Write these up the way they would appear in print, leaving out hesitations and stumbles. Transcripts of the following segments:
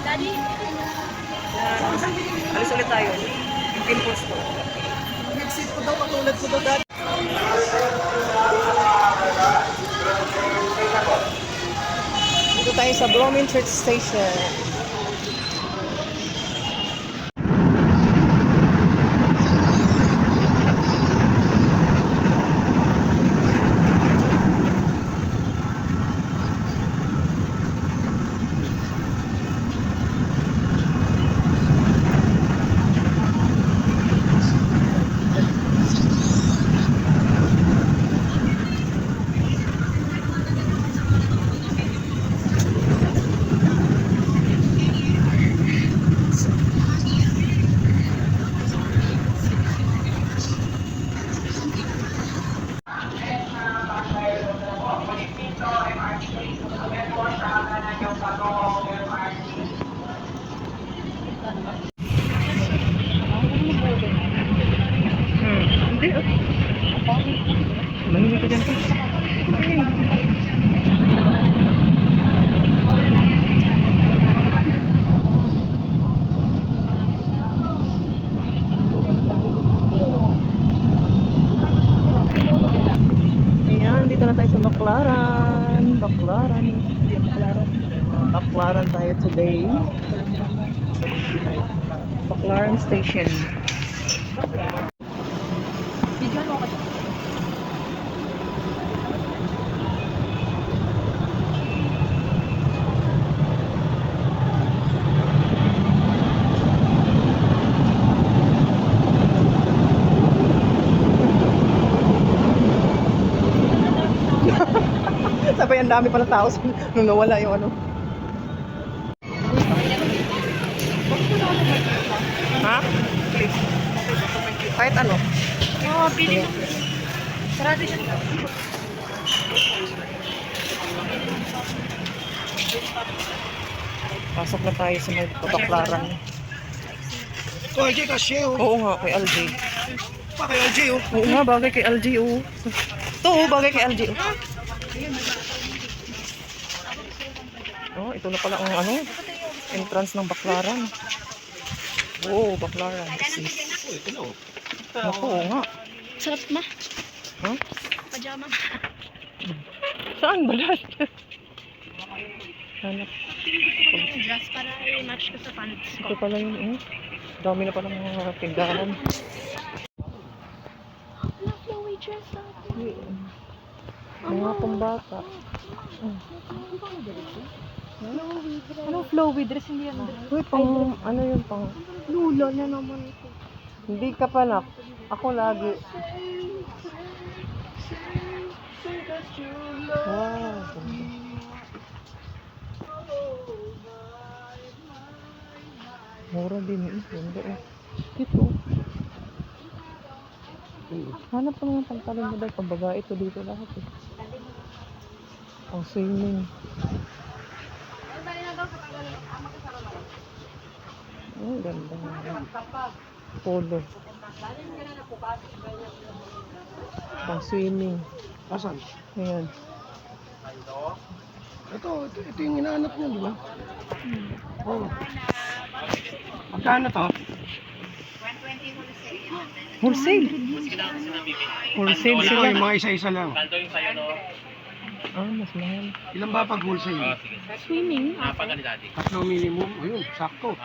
Daddy? Alis ulit tayo. Yung pimples ko. Exit ko daw, katulad ko daw dati. Dito tayo sa Blooming Church Station. Hindi. Manimik ka dyan. Ayan, dito na tayo sa Baclaran. Baclaran tayo today. Baclaran Station. Sabay ang dami pala tao nung nawala yung ano. Ha? Please. Kahit ano. Oo, pili mo. Sarado siya. Pasok na tayo sa may Baclaran. Oh, LJ kasi oh. Oo nga, kay LJ. Pa kay LJ oh. Oo nga, bagay kay LJ. Ito, bagay kay LJ. Oh, ito na pala ang ano, entrance ng Baclaran. Oo, Baclaran. Oh, ito na oh. Naku, oo nga. Sarap ma. Huh? Pajama. Saan ba lahat? Hanap. Dress para i-match ko sa pants ko. Ito pala yun, eh. Dami na pala mga tindahan. Flowy dress natin. Mga pambata. Anong flowy dress? Hindi yan. Uy, pang, ano yun, pang, Lula na naman ito. hindi ka pa nak. Ako lagi. Wow. Mura din eh. Ganda eh. Ito. Hanap ko ng pantalon mo daw. Pambaga ito dito lahat eh. Ang swimming. Oh, ganda. Polo. Pang swimming. Asan? Ayan. Ito yung inaanap niyo, di ba? Oh. Magkano to? Wholesale. Wholesale Ito sila. yung mga isa-isa lang. Ah, mas mahal. Ilan ba pag wholesale? Swimming. Tatlong minimum. Ayun, sakto.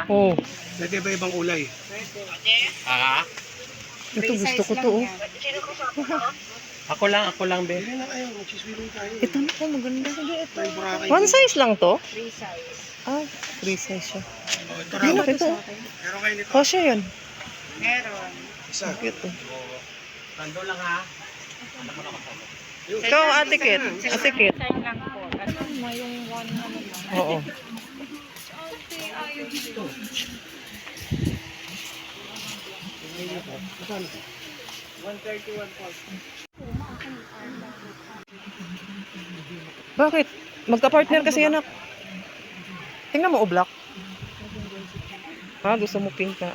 Oh, Pwede ba ibang ulay? ito gusto ko to oh. Ako lang, be. Hindi na kayo, magsiswimming tayo. Ito na po, maganda. May Boracay. One size lang to? 3 size. Ah, 3 size siya. Oh, ito Yun, raw. ito. Meron kayo nito. Kasya yan. Meron. Isa. Cute oh. Nando lang ha. Ikaw, Ate Kit. Ate Kit. Sign lang po. Ano mo yung one ano lang. Oo. Magkano to? 131 po. Bakit? Magka-partner kasi anak. Tingnan mo, black. Ah, gusto mo pink na.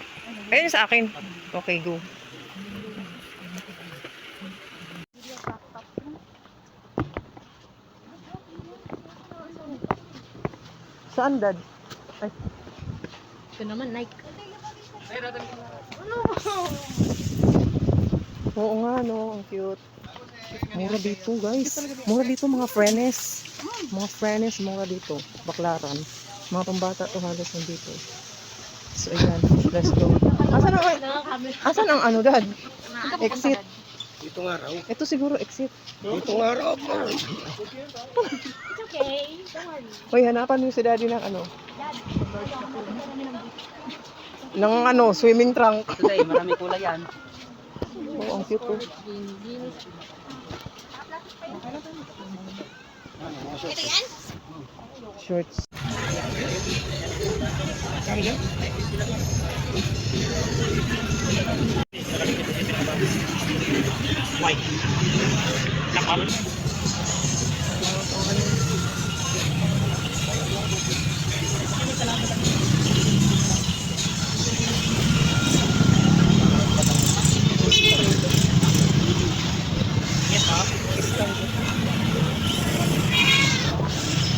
Ayun sa akin. Okay, go. Saan, Dad? Ay, Ito naman, Nike. oo nga, no. Ang cute. Mura dito, guys. Mura dito, mga frenes. Mga frenes, mura dito. Baklaran. Mga pambata to halos nandito. So, ayan. Let's go. Asan ang ano, Dad? Exit. Dito nga raw. Ito siguro exit. Dito nga raw. It's okay. Don't worry. Hoy, hanapan mo si Daddy ng ano? Ng ano, swimming trunk. Today, marami kulay yan. Oo, ang cute, oh. Shorts.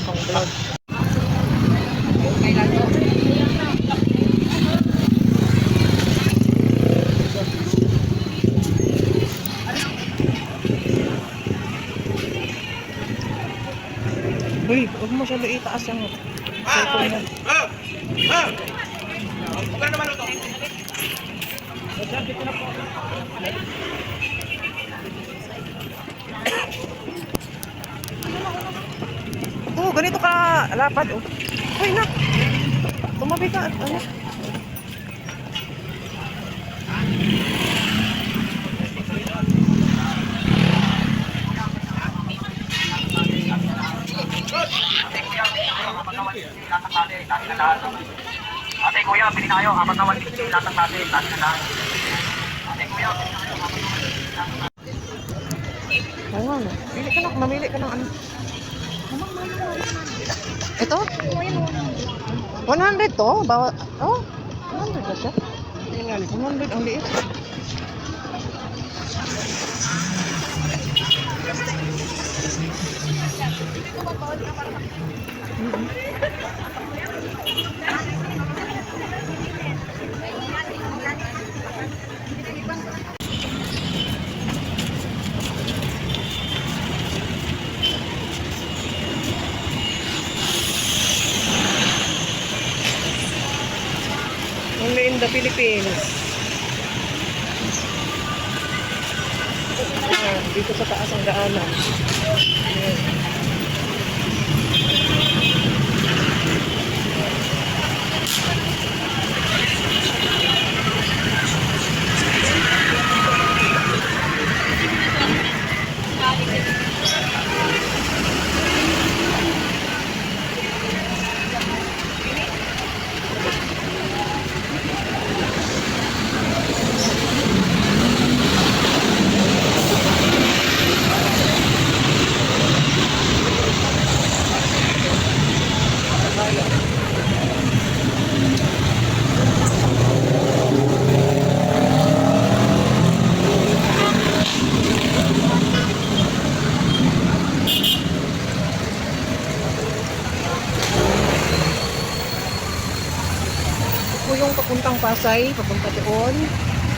Pang vlog. Uy, huwag mo siya itaas yung cellphone mo. Oh, ganito ka lapad, oh. Uy, nak. Tumabi ka. Ano? Ate kuya, pili tayo. Apat na 150 lahat ng tate. Lahat na lahat. Ate kuya, pili tayo. Oo nga, no. Pili ka na. Mamili ka ng ano. Ito? 100 to? Bawa, oh, 100 na siya. 100 ang liit. Only in the Philippines. Ah, dito sa taas ang daanan. Ayan. Ito yung papuntang Pasay, papunta doon.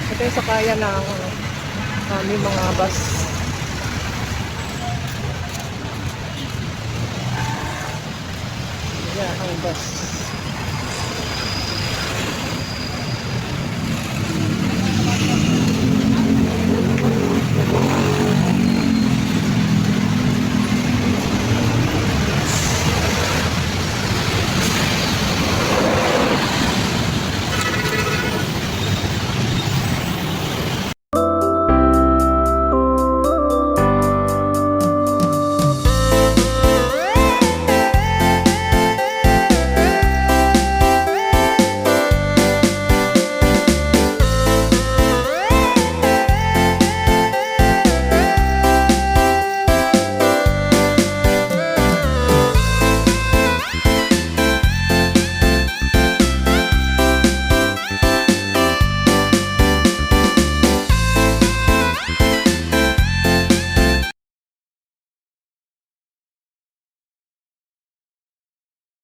Ito yung sakayan ng may mga bus. Yan ang bus.